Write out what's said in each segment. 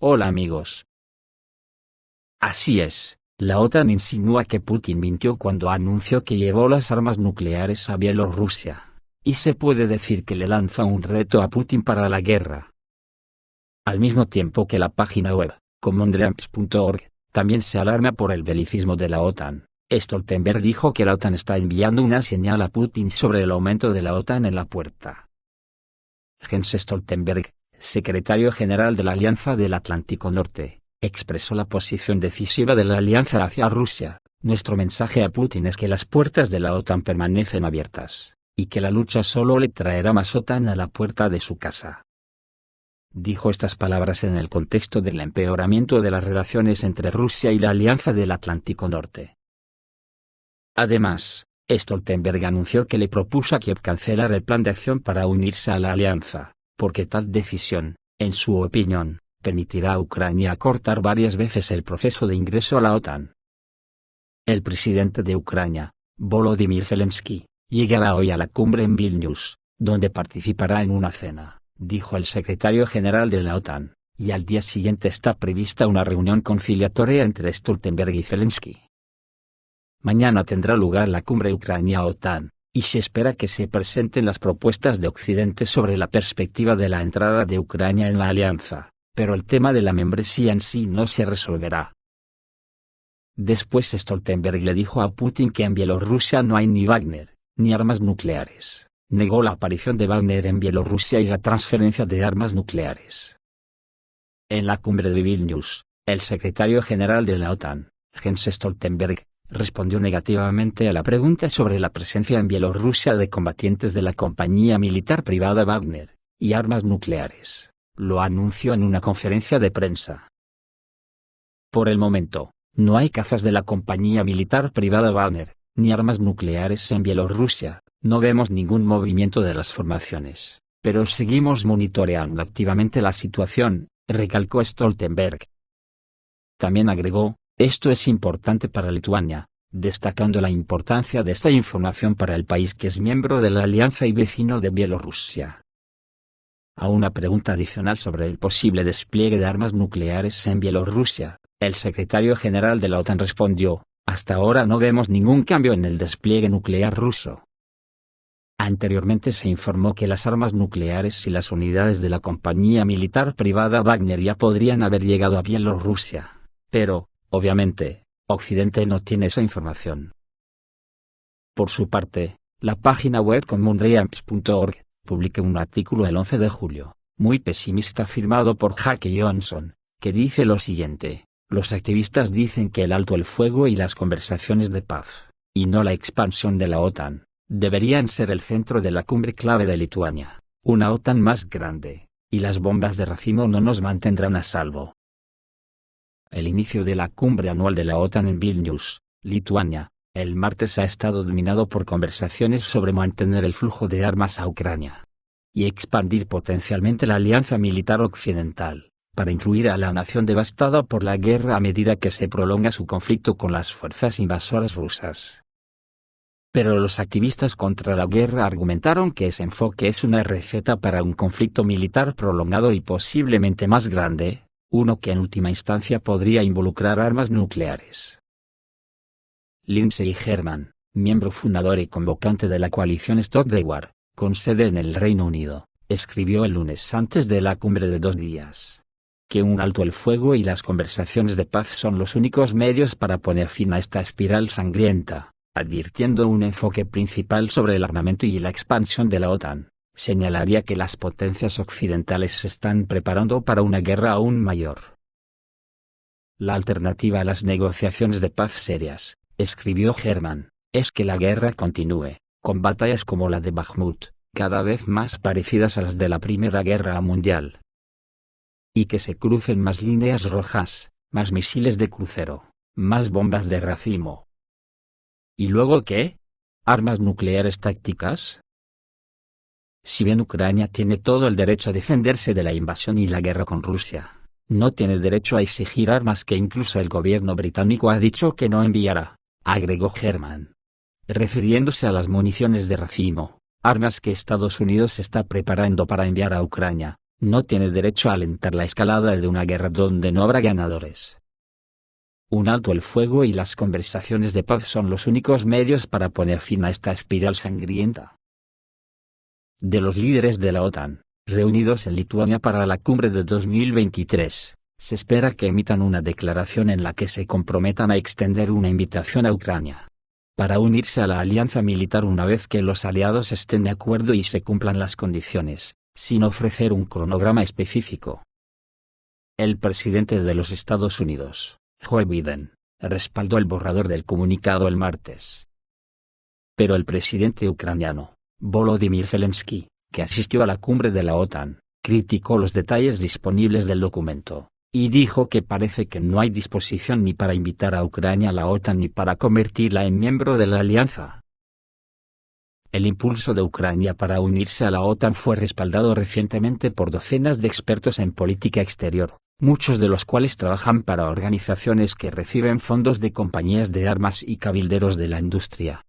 Hola amigos. Así es, la OTAN insinúa que Putin mintió cuando anunció que llevó las armas nucleares a Bielorrusia, y se puede decir que le lanza un reto a Putin para la guerra. Al mismo tiempo que la página web, commandramps.org, también se alarma por el belicismo de la OTAN. Stoltenberg dijo que la OTAN está enviando una señal a Putin sobre el aumento de la OTAN en la puerta. Jens Stoltenberg, secretario general de la Alianza del Atlántico Norte, expresó la posición decisiva de la alianza hacia Rusia. Nuestro mensaje a Putin es que las puertas de la OTAN permanecen abiertas, y que la lucha solo le traerá más OTAN a la puerta de su casa. Dijo estas palabras en el contexto del empeoramiento de las relaciones entre Rusia y la Alianza del Atlántico Norte. Además, Stoltenberg anunció que le propuso a Kiev cancelar el plan de acción para unirse a la alianza, porque tal decisión, en su opinión, permitirá a Ucrania acortar varias veces el proceso de ingreso a la OTAN. El presidente de Ucrania, Volodymyr Zelensky, llegará hoy a la cumbre en Vilnius, donde participará en una cena, dijo el secretario general de la OTAN, y al día siguiente está prevista una reunión conciliatoria entre Stoltenberg y Zelensky. Mañana tendrá lugar la cumbre Ucrania-OTAN, y se espera que se presenten las propuestas de Occidente sobre la perspectiva de la entrada de Ucrania en la alianza, pero el tema de la membresía en sí no se resolverá. Después Stoltenberg le dijo a Putin que en Bielorrusia no hay ni Wagner, ni armas nucleares. Negó la aparición de Wagner en Bielorrusia y la transferencia de armas nucleares. En la cumbre de Vilnius, el secretario general de la OTAN, Jens Stoltenberg, respondió negativamente a la pregunta sobre la presencia en Bielorrusia de combatientes de la compañía militar privada Wagner, y armas nucleares. Lo anunció en una conferencia de prensa. Por el momento, no hay cazas de la compañía militar privada Wagner, ni armas nucleares en Bielorrusia. No vemos ningún movimiento de las formaciones, pero seguimos monitoreando activamente la situación, recalcó Stoltenberg. También agregó, esto es importante para Lituania, destacando la importancia de esta información para el país que es miembro de la alianza y vecino de Bielorrusia. A una pregunta adicional sobre el posible despliegue de armas nucleares en Bielorrusia, el secretario general de la OTAN respondió, hasta ahora no vemos ningún cambio en el despliegue nuclear ruso. Anteriormente se informó que las armas nucleares y las unidades de la compañía militar privada Wagner ya podrían haber llegado a Bielorrusia, pero, obviamente, Occidente no tiene esa información. Por su parte, la página web commandramps.org publicó un artículo el 11 de julio, muy pesimista firmado por Jake Johnson, que dice lo siguiente: los activistas dicen que el alto el fuego y las conversaciones de paz, y no la expansión de la OTAN, deberían ser el centro de la cumbre clave de Lituania, una OTAN más grande, y las bombas de racimo no nos mantendrán a salvo. El inicio de la cumbre anual de la OTAN en Vilnius, Lituania, el martes ha estado dominado por conversaciones sobre mantener el flujo de armas a Ucrania y expandir potencialmente la alianza militar occidental, para incluir a la nación devastada por la guerra a medida que se prolonga su conflicto con las fuerzas invasoras rusas. Pero los activistas contra la guerra argumentaron que ese enfoque es una receta para un conflicto militar prolongado y posiblemente más grande, uno que en última instancia podría involucrar armas nucleares. Lindsey Herman, miembro fundador y convocante de la coalición Stop the War, con sede en el Reino Unido, escribió el lunes antes de la cumbre de 2 días que un alto el fuego y las conversaciones de paz son los únicos medios para poner fin a esta espiral sangrienta, advirtiendo un enfoque principal sobre el armamento y la expansión de la OTAN. Señalaría que las potencias occidentales se están preparando para una guerra aún mayor. La alternativa a las negociaciones de paz serias, escribió Herman, es que la guerra continúe, con batallas como la de Bakhmut, cada vez más parecidas a las de la Primera Guerra Mundial. Y que se crucen más líneas rojas, más misiles de crucero, más bombas de racimo. ¿Y luego qué? ¿Armas nucleares tácticas? Si bien Ucrania tiene todo el derecho a defenderse de la invasión y la guerra con Rusia, no tiene derecho a exigir armas que incluso el gobierno británico ha dicho que no enviará, agregó Herman. Refiriéndose a las municiones de racimo, armas que Estados Unidos está preparando para enviar a Ucrania, no tiene derecho a alentar la escalada de una guerra donde no habrá ganadores. Un alto el fuego y las conversaciones de paz son los únicos medios para poner fin a esta espiral sangrienta. De los líderes de la OTAN, reunidos en Lituania para la cumbre de 2023, se espera que emitan una declaración en la que se comprometan a extender una invitación a Ucrania para unirse a la alianza militar una vez que los aliados estén de acuerdo y se cumplan las condiciones, sin ofrecer un cronograma específico. El presidente de los Estados Unidos, Joe Biden, respaldó el borrador del comunicado el martes. Pero el presidente ucraniano, Volodymyr Zelensky, que asistió a la cumbre de la OTAN, criticó los detalles disponibles del documento, y dijo que parece que no hay disposición ni para invitar a Ucrania a la OTAN ni para convertirla en miembro de la alianza. El impulso de Ucrania para unirse a la OTAN fue respaldado recientemente por docenas de expertos en política exterior, muchos de los cuales trabajan para organizaciones que reciben fondos de compañías de armas y cabilderos de la industria.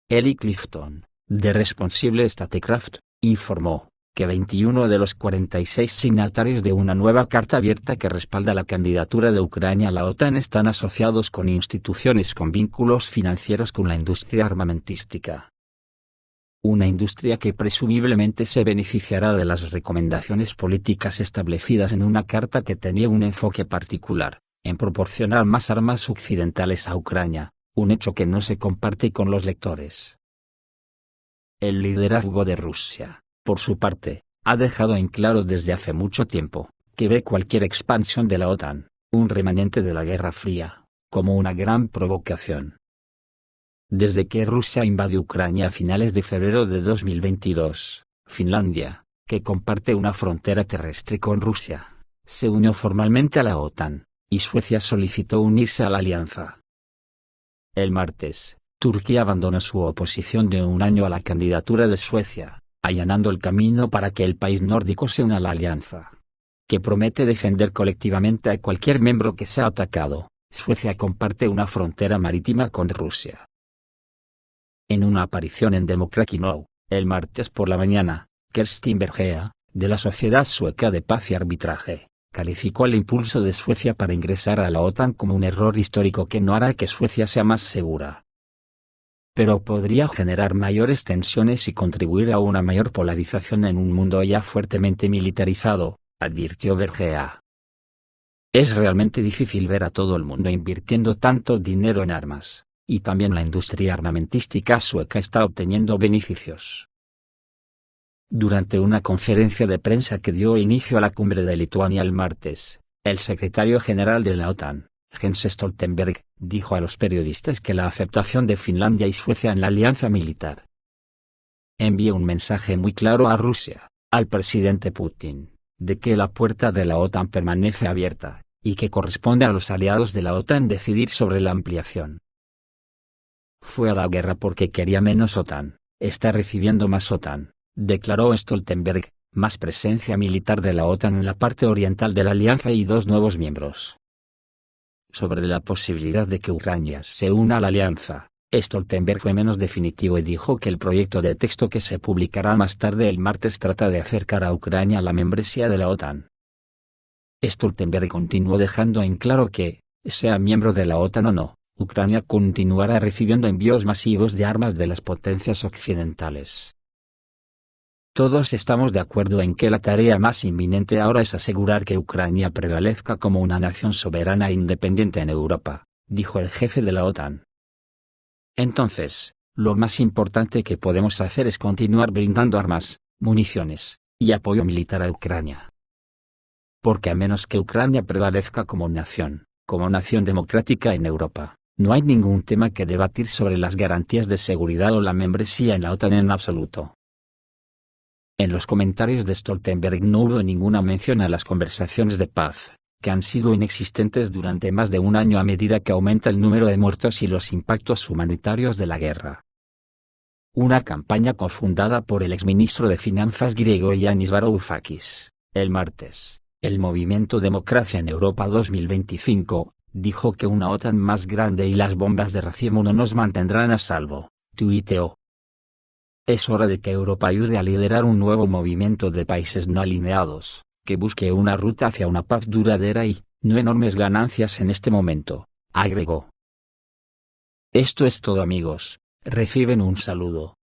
Eli Clifton, de Responsible Statecraft, informó que 21 de los 46 signatarios de una nueva carta abierta que respalda la candidatura de Ucrania a la OTAN están asociados con instituciones con vínculos financieros con la industria armamentística. Una industria que presumiblemente se beneficiará de las recomendaciones políticas establecidas en una carta que tenía un enfoque particular, en proporcionar más armas occidentales a Ucrania, un hecho que no se comparte con los lectores. El liderazgo de Rusia, por su parte, ha dejado en claro desde hace mucho tiempo, que ve cualquier expansión de la OTAN, un remanente de la Guerra Fría, como una gran provocación. Desde que Rusia invadió Ucrania a finales de febrero de 2022, Finlandia, que comparte una frontera terrestre con Rusia, se unió formalmente a la OTAN, y Suecia solicitó unirse a la alianza. El martes, Turquía abandonó su oposición de un año a la candidatura de Suecia, allanando el camino para que el país nórdico se una a la alianza, que promete defender colectivamente a cualquier miembro que sea atacado. Suecia comparte una frontera marítima con Rusia. En una aparición en Democracy Now!, el martes por la mañana, Kerstin Bergea, de la Sociedad Sueca de Paz y Arbitraje, calificó el impulso de Suecia para ingresar a la OTAN como un error histórico que no hará que Suecia sea más segura, pero podría generar mayores tensiones y contribuir a una mayor polarización en un mundo ya fuertemente militarizado, advirtió Bergea. Es realmente difícil ver a todo el mundo invirtiendo tanto dinero en armas, y también la industria armamentística sueca está obteniendo beneficios. Durante una conferencia de prensa que dio inicio a la cumbre de Lituania el martes, el secretario general de la OTAN, Jens Stoltenberg, dijo a los periodistas que la aceptación de Finlandia y Suecia en la alianza militar envía un mensaje muy claro a Rusia, al presidente Putin, de que la puerta de la OTAN permanece abierta, y que corresponde a los aliados de la OTAN decidir sobre la ampliación. Fue a la guerra porque quería menos OTAN, está recibiendo más OTAN, declaró Stoltenberg, más presencia militar de la OTAN en la parte oriental de la alianza y 2 nuevos miembros. Sobre la posibilidad de que Ucrania se una a la alianza, Stoltenberg fue menos definitivo y dijo que el proyecto de texto que se publicará más tarde el martes trata de acercar a Ucrania a la membresía de la OTAN. Stoltenberg continuó dejando en claro que, sea miembro de la OTAN o no, Ucrania continuará recibiendo envíos masivos de armas de las potencias occidentales. Todos estamos de acuerdo en que la tarea más inminente ahora es asegurar que Ucrania prevalezca como una nación soberana e independiente en Europa, dijo el jefe de la OTAN. Entonces, lo más importante que podemos hacer es continuar brindando armas, municiones, y apoyo militar a Ucrania. Porque a menos que Ucrania prevalezca como nación democrática en Europa, no hay ningún tema que debatir sobre las garantías de seguridad o la membresía en la OTAN en absoluto. En los comentarios de Stoltenberg no hubo ninguna mención a las conversaciones de paz, que han sido inexistentes durante más de un año a medida que aumenta el número de muertos y los impactos humanitarios de la guerra. Una campaña cofundada por el exministro de Finanzas griego Yanis Varoufakis, el martes, el movimiento Democracia en Europa 2025, dijo que una OTAN más grande y las bombas de racimo no nos mantendrán a salvo, tuiteó. Es hora de que Europa ayude a liderar un nuevo movimiento de países no alineados, que busque una ruta hacia una paz duradera y, no enormes ganancias en este momento, agregó. Esto es todo amigos, reciben un saludo.